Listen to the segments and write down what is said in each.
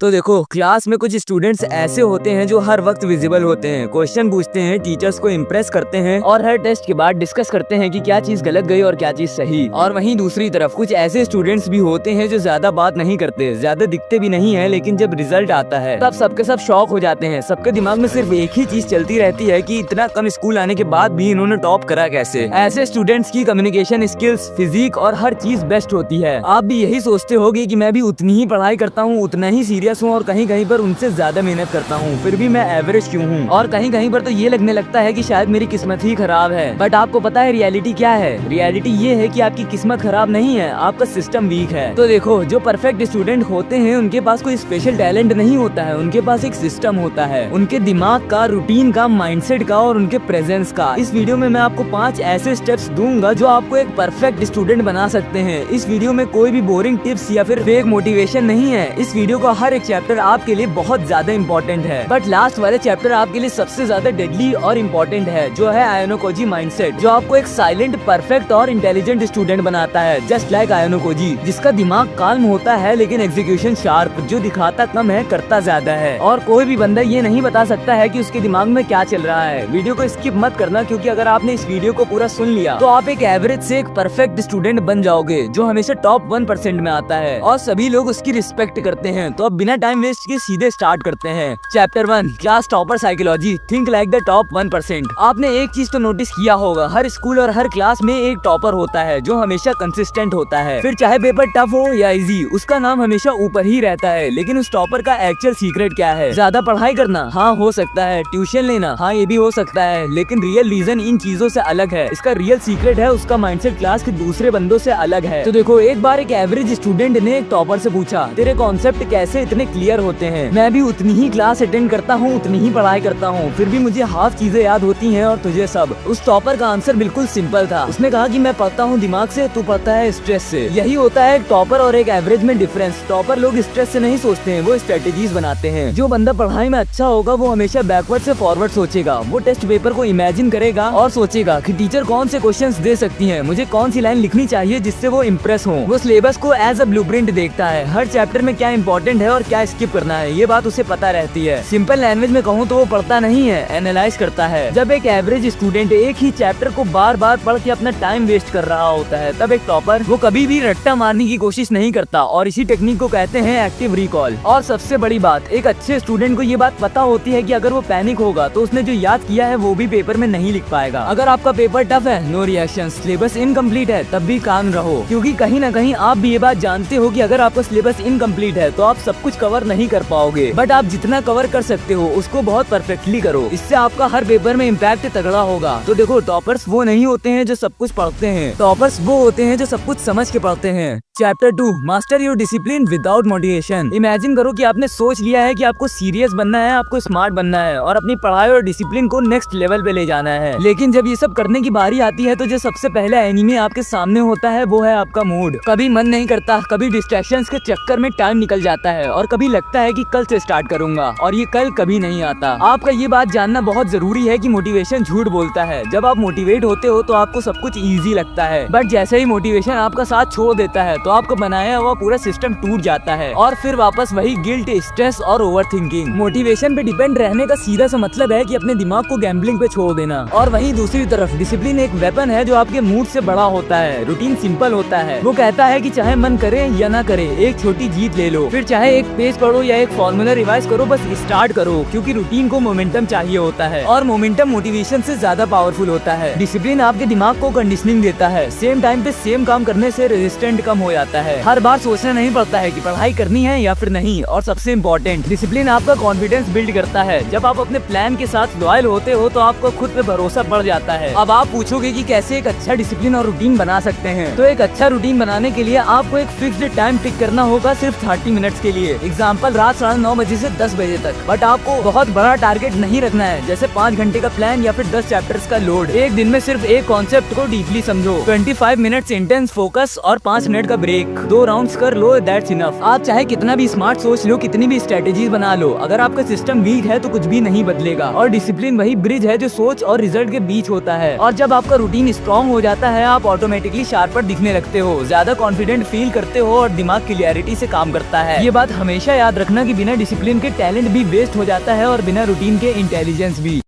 तो देखो, क्लास में कुछ स्टूडेंट्स ऐसे होते हैं जो हर वक्त विजिबल होते हैं, क्वेश्चन पूछते हैं, टीचर्स को इम्प्रेस करते हैं और हर टेस्ट के बाद डिस्कस करते हैं कि क्या चीज गलत गई और क्या चीज सही। और वहीं दूसरी तरफ कुछ ऐसे स्टूडेंट्स भी होते हैं जो ज्यादा बात नहीं करते, ज्यादा दिखते भी नहीं है, लेकिन जब रिजल्ट आता है तब सबके सब शॉक हो जाते हैं। सबके दिमाग में सिर्फ एक ही चीज चलती रहती है कि इतना कम स्कूल आने के बाद भी इन्होंने टॉप करा कैसे। ऐसे स्टूडेंट्स की कम्युनिकेशन स्किल्स, फिजिक और हर चीज बेस्ट होती है। आप भी यही सोचते होगे कि मैं भी उतनी ही पढ़ाई करता हूँ, उतना ही सीरियस हूँ और कहीं कहीं पर उनसे ज्यादा मेहनत करता हूँ, फिर भी मैं एवरेज क्यों हूँ। और कहीं कहीं पर तो ये लगने लगता है कि शायद मेरी किस्मत ही खराब है। बट आपको पता है रियलिटी क्या है? रियलिटी ये है कि आपकी किस्मत खराब नहीं है, आपका सिस्टम वीक है। तो देखो, जो परफेक्ट स्टूडेंट होते हैं उनके पास कोई स्पेशल टैलेंट नहीं होता है, उनके पास एक सिस्टम होता है, उनके दिमाग का, रूटीन का, माइंडसेट का और उनके प्रेजेंस का। इस वीडियो में मैं आपको 5 ऐसे स्टेप्स दूंगा जो आपको एक परफेक्ट स्टूडेंट बना सकते हैं। इस वीडियो में कोई भी बोरिंग टिप्स या फिर फेक मोटिवेशन नहीं है। इस वीडियो का हर एक चैप्टर आपके लिए बहुत ज्यादा इम्पोर्टेंट है, बट लास्ट वाले चैप्टर आपके लिए सबसे ज्यादा डेडली और इम्पोर्टेंट है, जो है आयोनोकोजी माइंडसेट, जो आपको एक साइलेंट, परफेक्ट और इंटेलिजेंट स्टूडेंट बनाता है, जस्ट लाइक आयोनोकोजी, जिसका दिमाग काल्म होता है लेकिन एग्जीक्यूशन शार्प, जो दिखाता कम है करता ज्यादा है। और कोई भी बंदा ये नहीं बता सकता है कि उसके दिमाग में क्या चल रहा है। वीडियो को स्किप मत करना, क्योंकि अगर आपने इस वीडियो को पूरा सुन लिया तो आप एक एवरेज से एक परफेक्ट स्टूडेंट बन जाओगे, जो हमेशा टॉप 1% में आता है और सभी लोग उसकी रिस्पेक्ट करते हैं। तो अब बिना टाइम वेस्ट के सीधे स्टार्ट करते हैं। Chapter 1, class topper psychology, think like the top 1%। आपने एक चीज तो नोटिस किया होगा, हर स्कूल और हर क्लास में एक टॉपर होता है जो हमेशा कंसिस्टेंट होता है। फिर चाहे पेपर टफ हो या इजी, उसका नाम हमेशा ऊपर ही रहता है। लेकिन उस टॉपर का एक्चुअल सीक्रेट क्या है? ज्यादा पढ़ाई करना? हाँ हो सकता है। ट्यूशन लेना? हाँ ये भी हो सकता है। लेकिन रियल रीजन इन चीजों से अलग है। इसका रियल सीक्रेट है उसका माइंडसेट क्लास के दूसरे बंदों से अलग है। तो देखो, एक बार एक एवरेज स्टूडेंट ने एक टॉपर से पूछा, तेरे कॉन्सेप्ट कैसे इतने क्लियर होते हैं? मैं भी उतनी ही क्लास अटेंड करता हूँ, उतनी ही पढ़ाई करता हूँ, फिर भी मुझे हाफ चीजें याद होती हैं और तुझे सब। उस टॉपर का आंसर बिल्कुल सिंपल था। उसने कहा कि मैं पढ़ता हूँ दिमाग से, तू पढ़ता है स्ट्रेस से। यही होता है एक टॉपर और एक एवरेज में डिफरेंस। टॉपर लोग स्ट्रेस से नहीं सोचते हैं, वो स्ट्रेटेजीज बनाते हैं। जो बंदा पढ़ाई में अच्छा होगा वो हमेशा बैकवर्ड से फॉरवर्ड सोचेगा। वो टेस्ट पेपर को इमेजिन करेगा और सोचेगा कि टीचर कौन से क्वेश्चंस दे सकती है, मुझे कौन सी लाइन लिखनी चाहिए जिससे वो इम्प्रेस हो। वो सिलेबस को एज अ ब्लूप्रिंट देखता है, हर चैप्टर में क्या इंपॉर्टेंट है और क्या स्किप करना है, ये बात उसे पता रहती है। सिंपल लैंग्वेज में कहूँ तो वो पढ़ता नहीं है, एनालाइज करता है। जब एक एवरेज स्टूडेंट एक ही चैप्टर को बार बार पढ़ के अपना टाइम वेस्ट कर रहा होता है, तब एक टॉपर वो कभी भी रट्टा मारने की कोशिश नहीं करता, और इसी टेक्निक को कहते हैं एक्टिव रिकॉल। और सबसे बड़ी बात, एक अच्छे स्टूडेंट को ये बात पता होती है कि अगर वो पैनिक होगा तो उसने जो याद किया है वो भी पेपर में नहीं लिख पाएगा। अगर आपका पेपर टफ है, नो रिएक्शन, सिलेबस इनकम्प्लीट है, तब भी काम रहो, क्योंकि कहीं ना कहीं आप भी ये बात जानते हो कि अगर आपका सिलेबस इनकम्प्लीट है तो आप सब कुछ कवर नहीं कर पाओगे। बट आप जितना कवर कर सकते हो उसको बहुत परफेक्टली करो, इससे आपका हर पेपर में इम्पैक्ट तगड़ा होगा। तो देखो, टॉपर्स वो नहीं होते हैं जो सब कुछ पढ़ते हैं, टॉपर्स वो होते हैं जो सब कुछ समझ के पढ़ते हैं। Chapter 2, master your discipline without motivation. Imagine करो कि आपने सोच लिया है कि आपको सीरियस बनना है, आपको स्मार्ट बनना है और अपनी पढ़ाई और डिसिप्लिन को नेक्स्ट लेवल पे ले जाना है। लेकिन जब ये सब करने की बारी आती है तो जो सबसे पहले एनिमी आपके सामने होता है वो है आपका मूड। कभी मन नहीं करता, कभी डिस्ट्रैक्शंस के चक्कर में टाइम निकल जाता है और कभी लगता है कि कल से स्टार्ट करूंगा, और ये कल कभी नहीं आता। आपका ये बात जानना बहुत जरूरी है कि मोटिवेशन झूठ बोलता है। जब आप मोटिवेट होते हो तो आपको सब कुछ ईजी लगता है, बट जैसे ही मोटिवेशन आपका साथ छोड़ देता है तो आपका बनाया हुआ पूरा सिस्टम टूट जाता है और फिर वापस वही गिल्ट, स्ट्रेस और ओवर थिंकिंग। मोटिवेशन पे डिपेंड रहने का सीधा सा मतलब है कि अपने दिमाग को गैम्बलिंग पे छोड़ देना। और वहीं दूसरी तरफ डिसिप्लिन एक वेपन है जो आपके मूड से बड़ा होता है। रूटीन सिंपल होता है, वो कहता है कि चाहे मन करे या ना करे, एक छोटी जीत ले लो। फिर चाहे एक पेज पढ़ो या एक फॉर्मूला रिवाइज करो, बस स्टार्ट करो, क्योंकि रूटीन को मोमेंटम चाहिए होता है और मोमेंटम मोटिवेशन से ज्यादा पावरफुल होता है। डिसिप्लिन आपके दिमाग को कंडीशनिंग देता है, सेम टाइम पे सेम काम करने से रेजिस्टेंट कम हो जाता है। हर बार सोचना नहीं पड़ता है कि पढ़ाई करनी है या फिर नहीं। और सबसे इम्पोर्टेंट, डिसिप्लिन आपका कॉन्फिडेंस बिल्ड करता है। जब आप अपने प्लान के साथ लॉयल होते हो तो आपको खुद पे भरोसा बढ़ जाता है। अब आप पूछोगे कि कैसे एक अच्छा डिसिप्लिन और रूटीन बना सकते हैं? तो एक अच्छा रूटीन बनाने के लिए आपको एक फिक्स्ड टाइम पिक करना होगा, सिर्फ 30 मिनट्स के लिए। एग्जाम्पल, रात 9:30 बजे से 10 बजे तक। बट आपको बहुत बड़ा टारगेट नहीं रखना है, जैसे 5 घंटे का प्लान या फिर 10 चैप्टर्स का लोड। एक दिन में सिर्फ एक कॉन्सेप्ट को डीपली समझो, 25 मिनट्स इंटेंस फोकस और 5 मिनट का ब्रेक, 2 राउंड्स कर लो, दैट्स इनफ। आप चाहे कितना भी स्मार्ट सोच लो, कितनी भी स्ट्रेटेजीज बना लो, अगर आपका सिस्टम वीक है तो कुछ भी नहीं बदलेगा। और डिसिप्लिन वही ब्रिज है जो सोच और रिजल्ट के बीच होता है। और जब आपका रूटीन स्ट्रॉन्ग हो जाता है, आप ऑटोमेटिकली शार्पर दिखने लगते हो, ज्यादा कॉन्फिडेंट फील करते हो और दिमाग क्लियरिटी से काम करता है। ये बात हमेशा हमेशा याद रखना कि बिना डिसिप्लिन के टैलेंट भी वेस्ट हो जाता है और बिना रूटीन के इंटेलिजेंस भी।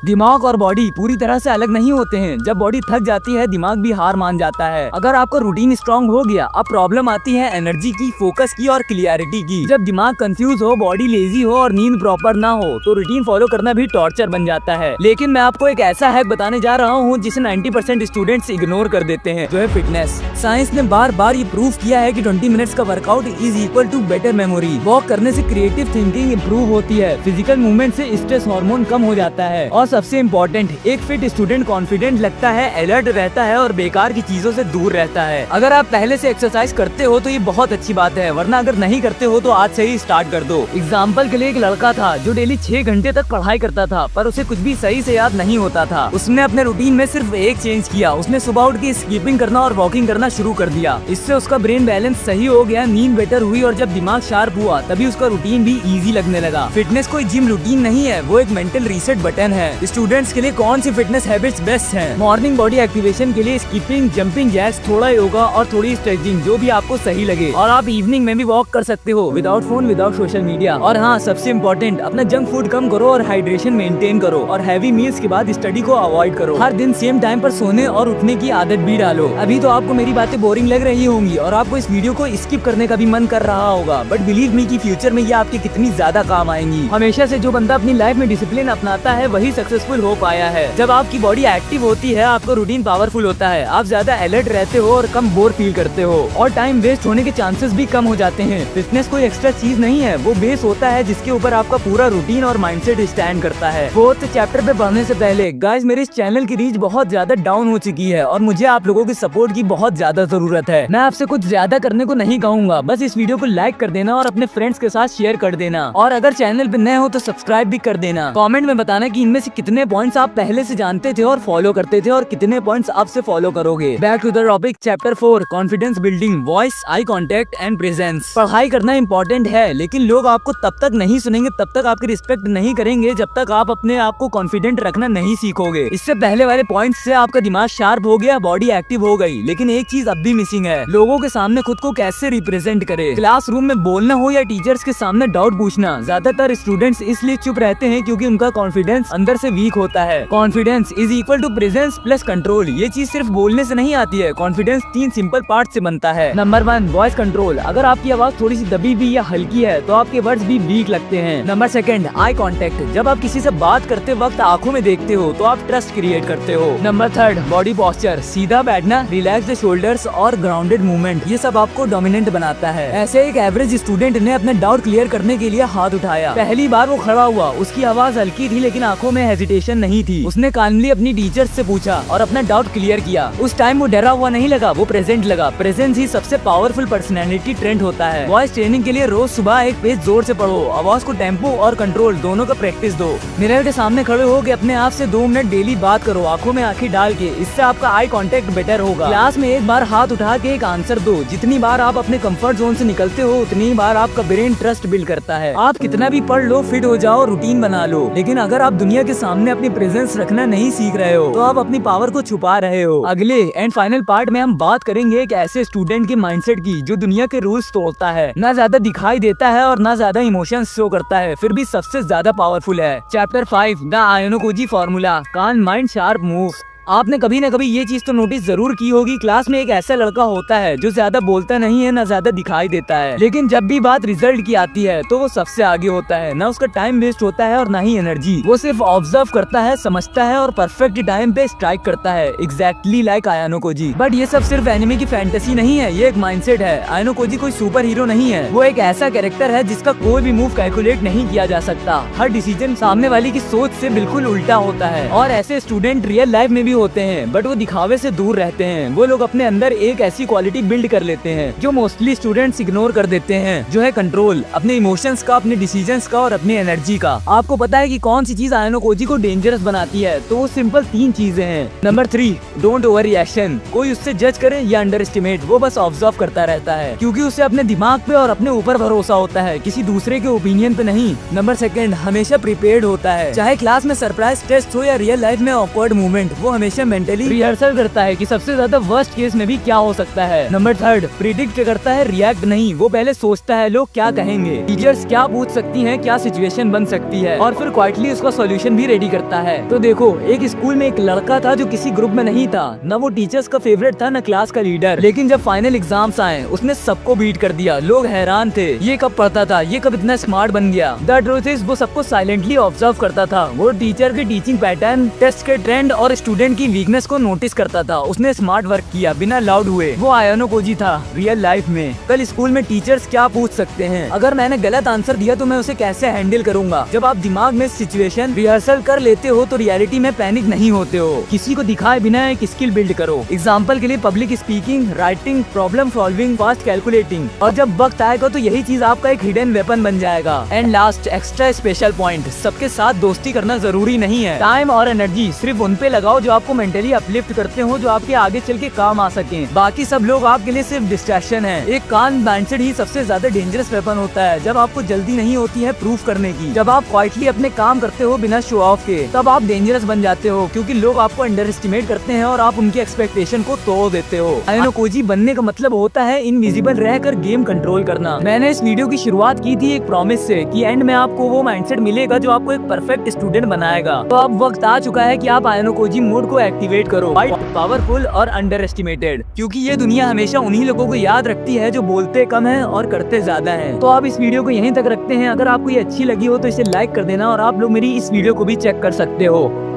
दिमाग और बॉडी पूरी तरह से अलग नहीं होते हैं। जब बॉडी थक जाती है दिमाग भी हार मान जाता है। अगर आपका रूटीन स्ट्रांग हो गया, अब प्रॉब्लम आती है एनर्जी की, फोकस की और क्लियरिटी की। जब दिमाग कंफ्यूज हो, बॉडी लेजी हो और नींद प्रॉपर ना हो तो रूटीन फॉलो करना भी टॉर्चर बन जाता है। लेकिन मैं आपको एक ऐसा हैक बताने जा रहा हूँ जिसे 90% स्टूडेंट्स इग्नोर कर देते हैं, जो है फिटनेस। साइंस ने बार बार ये प्रूव किया है कि 20 मिनट्स का workout is equal to better memory. Walk करने से क्रिएटिव थिंकिंग इंप्रूव होती है, फिजिकल मूवमेंट से स्ट्रेस हार्मोन कम हो जाता है और सबसे इम्पोर्टेंट, एक फिट स्टूडेंट कॉन्फिडेंट लगता है, अलर्ट रहता है और बेकार की चीजों से दूर रहता है। अगर आप पहले से एक्सरसाइज करते हो तो ये बहुत अच्छी बात है, वरना अगर नहीं करते हो तो आज से ही स्टार्ट कर दो। एग्जाम्पल के लिए एक लड़का था जो डेली 6 घंटे तक पढ़ाई करता था, पर उसे कुछ भी सही से याद नहीं होता था। उसने अपने रूटीन में सिर्फ एक चेंज किया, उसने सुबह उठ के स्कीपिंग करना और वॉकिंग करना शुरू कर दिया। इससे उसका ब्रेन बैलेंस सही हो गया, नींद बेटर हुई और जब दिमाग शार्प हुआ तभी उसका रूटीन भी इजी लगने लगा। फिटनेस कोई जिम रूटीन नहीं है, वो एक मेंटल रीसेट बटन है। स्टूडेंट्स के लिए कौन सी फिटनेस हैबिट्स बेस्ट हैं? मॉर्निंग बॉडी एक्टिवेशन के लिए स्कीपिंग, जंपिंग जैक्स, थोड़ा योगा और थोड़ी स्ट्रेचिंग, जो भी आपको सही लगे। और आप इवनिंग में भी वॉक कर सकते हो, without phone, without social media. और हाँ, सबसे इम्पोर्टेंट, अपना जंक फूड कम करो और हाइड्रेशन मेंटेन करो और हैवी मील्स के बाद स्टडी को अवॉइड करो। हर दिन सेम टाइम पर सोने और उठने की आदत भी डालो। अभी तो आपको मेरी बातें बोरिंग लग रही होंगी और आपको इस वीडियो को स्किप करने का भी मन कर रहा होगा, बट बिलीव मी कि फ्यूचर में ये आपके कितनी ज्यादा काम आएंगी। हमेशा से जो बंदा अपनी लाइफ में डिसिप्लिन अपनाता है वही सक्सेसफुल हो पाया है। जब आपकी बॉडी एक्टिव होती है, आपका रूटीन पावरफुल होता है, आप ज्यादा अलर्ट रहते हो और कम बोर फील करते हो और टाइम वेस्ट होने के चांसेस भी कम हो जाते हैं। फिटनेस कोई एक्स्ट्रा चीज नहीं है, वो बेस होता है जिसके ऊपर आपका पूरा रूटीन और माइंडसेट स्टैंड करता है। 4th चैप्टर पे बढ़ने से पहले गाइस, मेरे इस चैनल की रीच बहुत ज्यादा डाउन हो चुकी है और मुझे आप लोगों की सपोर्ट की बहुत ज्यादा जरूरत है। मैं आपसे कुछ ज्यादा करने को नहीं कहूँगा, बस इस वीडियो को लाइक कर देना और अपने फ्रेंड्स के साथ शेयर कर देना और अगर चैनल पे नए हो तो सब्सक्राइब भी कर देना। कमेंट में बताना कि इनमें से कितने पॉइंट्स आप पहले से जानते थे और फॉलो करते थे और कितने पॉइंट्स आप से फॉलो करोगे। Back to the topic, chapter 4, confidence building, voice, eye contact and presence. पढ़ाई करना इंपॉर्टेंट है, लेकिन लोग आपको तब तक नहीं सुनेंगे, तब तक आपकी रिस्पेक्ट नहीं करेंगे जब तक आप अपने आप को कॉन्फिडेंट रखना नहीं सीखोगे। इससे पहले वाले पॉइंट से आपका दिमाग शार्प हो गया, बॉडी एक्टिव हो गई, लेकिन एक चीज अब भी मिसिंग है, लोगों के सामने खुद को कैसे रिप्रेजेंट करे। क्लासरूम में बोलना हो या टीचर्स के सामने डाउट पूछना, ज्यादातर स्टूडेंट्स इसलिए चुप रहते हैं क्योंकि उनका कॉन्फिडेंस अंदर से वीक होता है। Confidence is equal to presence plus control. ये चीज सिर्फ बोलने से नहीं आती है, कॉन्फिडेंस 3 सिंपल पार्ट से बनता है। Number 1, voice control. अगर आपकी आवाज थोड़ी सी दबी हुई या हल्की है तो आपके वर्ड्स भी वीक लगते हैं। Number 2, eye contact. जब आप किसी से बात करते वक्त आंखों में देखते हो तो आप ट्रस्ट क्रिएट करते हो। Number 3, body posture. सीधा बैठना, रिलैक्स द शोल्डर्स और ग्राउंडेड मूवमेंट, ये सब आपको डोमिनेंट बनाता है। ऐसे एक एवरेज स्टूडेंट ने अपना डाउट क्लियर करने के लिए हाथ उठाया। पहली बार वो खड़ा हुआ, उसकी आवाज हल्की थी लेकिन आंखों में हेजिटेशन नहीं थी। उसने काइंडली अपनी टीचर से पूछा और अपना डाउट क्लियर किया। उस टाइम वो डरा हुआ नहीं लगा, वो प्रेजेंट लगा। प्रेजेंस ही सबसे पावरफुल पर्सनैलिटी ट्रेंड होता है। वॉइस ट्रेनिंग के लिए रोज सुबह एक पेज जोर से पढ़ो, आवाज को टेम्पो और कंट्रोल दोनों का प्रैक्टिस दो। मिरर के सामने खड़े हो के अपने आप से 2 मिनट डेली बात करो, आंखों में आंखें डाल के, इससे आपका आई कांटेक्ट बेटर होगा। क्लास में एक बार हाथ उठा के एक आंसर दो। जितनी बार आप अपने कंफर्ट जोन से निकलते हो उतनी ही बार आपका ब्रेन ट्रस्ट बिल्ड करता है। आप कितना भी पढ़ लो, फिट हो जाओ, रूटीन बना लो, लेकिन अगर आप दुनिया के सामने अपनी प्रेजेंस रखना नहीं सीख रहे हो तो आप अपनी पावर को छुपा रहे हो। अगले एंड फाइनल पार्ट में हम बात करेंगे एक ऐसे स्टूडेंट के माइंडसेट की जो दुनिया के रूल्स तोड़ता है, ना ज्यादा दिखाई देता है और ना ज्यादा इमोशंस शो करता है, फिर भी सबसे ज्यादा पावरफुल है। Chapter 5, the Ayanokoji formula, calm mind sharp move. आपने कभी न कभी ये चीज तो नोटिस जरूर की होगी, क्लास में एक ऐसा लड़का होता है जो ज्यादा बोलता नहीं है, ना ज्यादा दिखाई देता है, लेकिन जब भी बात रिजल्ट की आती है तो वो सबसे आगे होता है। ना उसका टाइम वेस्ट होता है और ना ही एनर्जी। वो सिर्फ ऑब्जर्व करता है, समझता है और परफेक्ट टाइम पे स्ट्राइक करता है, एग्जैक्टली लाइक आयोनोकोजी। बट ये सब सिर्फ एनिमे की फैंटेसी नहीं है, ये एक माइंडसेट है। आयोनोकोजी कोई सुपर हीरो नहीं है, वो एक ऐसा कैरेक्टर है जिसका कोई भी मूव कैलकुलेट नहीं किया जा सकता। हर डिसीजन सामने वाले की सोच से बिल्कुल उल्टा होता है और ऐसे स्टूडेंट रियल लाइफ में भी होते हैं, बट वो दिखावे से दूर रहते हैं। वो लोग अपने अंदर एक ऐसी क्वालिटी बिल्ड कर लेते हैं जो मोस्टली स्टूडेंट्स इग्नोर कर देते हैं, जो है कंट्रोल, अपने इमोशंस का, अपने डिसीजंस का और अपनी एनर्जी का। आपको पता है कि कौन सी चीज आयोनोकोजी को डेंजरस बनाती है? तो वो सिंपल 3 चीजें हैं। Number 3, don't over reaction. कोई उससे जज करे या अंडर एस्टिमेट, वो बस ऑब्जर्व करता रहता है, क्योंकि उसे अपने दिमाग पे और अपने ऊपर भरोसा होता है, किसी दूसरे के ओपिनियन पे नहीं। नंबर 2, हमेशा प्रिपेयर्ड होता है, चाहे क्लास में सरप्राइज टेस्ट हो या रियल लाइफ में ऑकवर्ड मूवमेंट, वो हमेशा मेंटली रिहर्सल करता है कि सबसे ज्यादा वर्स्ट केस में भी क्या हो सकता है। नंबर 3, प्रिडिक्ट करता है, रिएक्ट नहीं। वो पहले सोचता है लोग क्या कहेंगे, टीचर्स क्या पूछ सकती हैं, क्या सिचुएशन बन सकती है, और फिर क्वाइटली उसका सॉल्यूशन भी रेडी करता है। तो देखो, एक स्कूल में एक लड़का था जो किसी ग्रुप में नहीं था, न वो टीचर्स का फेवरेट था, न क्लास का लीडर, लेकिन जब फाइनल एग्जाम्स आए उसने सबको बीट कर दिया। लोग हैरान थे, ये कब पढ़ता था, ये कब इतना स्मार्ट बन गया। द ट्रूथ इज वो सबको साइलेंटली ऑब्जर्व करता था। वो टीचर के टीचिंग पैटर्न, टेस्ट के ट्रेंड और स्टूडेंट की वीकनेस को नोटिस करता था। उसने स्मार्ट वर्क किया बिना लाउड हुए। वो आयानो कोजी था रियल लाइफ में। कल स्कूल में टीचर्स क्या पूछ सकते हैं, अगर मैंने गलत आंसर दिया तो मैं उसे कैसे हैंडल करूंगा। जब आप दिमाग में सिचुएशन रिहर्सल कर लेते हो तो रियलिटी में पैनिक नहीं होते हो। किसी को दिखाए बिना एक स्किल बिल्ड करो। एग्जाम्पल के लिए public speaking, writing, problem solving, fast calculating, और जब वक्त आएगा तो यही चीज आपका एक हिडन वेपन बन जाएगा। And last, extra special point, सबके साथ दोस्ती करना जरूरी नहीं है। टाइम और एनर्जी सिर्फ उन पे लगाओ जो आपको मेंटली अपलिफ्ट करते हो, जो आपके आगे चल के काम आ सके। बाकी सब लोग आपके लिए सिर्फ डिस्ट्रैक्शन है। एक काल्म माइंडसेट ही सबसे ज्यादा डेंजरस वेपन होता है। जब आपको जल्दी नहीं होती है प्रूफ करने की, जब आप क्वाइटली अपने काम करते हो बिना शो ऑफ के, तब आप डेंजरस बन जाते हो, क्योंकि लोग आपको अंडर एस्टिमेट करते हैं और आप उनकी एक्सपेक्टेशन को तोड़ देते हो। आयानो कोजी बनने का मतलब होता है इनविजिबल रहकर गेम कंट्रोल करना। मैंने इस वीडियो की शुरुआत की थी एक प्रॉमिस से कि एंड में आपको वो माइंडसेट मिलेगा जो आपको एक परफेक्ट स्टूडेंट बनाएगा। तो अब वक्त आ चुका है कि आप आयानो कोजी मोड को एक्टिवेट करो। पावरफुल और अंडर एस्टिमेटेड, क्योंकि ये दुनिया हमेशा उन्हीं लोगों को याद रखती है जो बोलते कम है और करते ज्यादा है। तो आप इस वीडियो को यहीं तक रखते हैं। अगर आपको ये अच्छी लगी हो तो इसे लाइक कर देना, और आप लोग मेरी इस वीडियो को भी चेक कर सकते हो।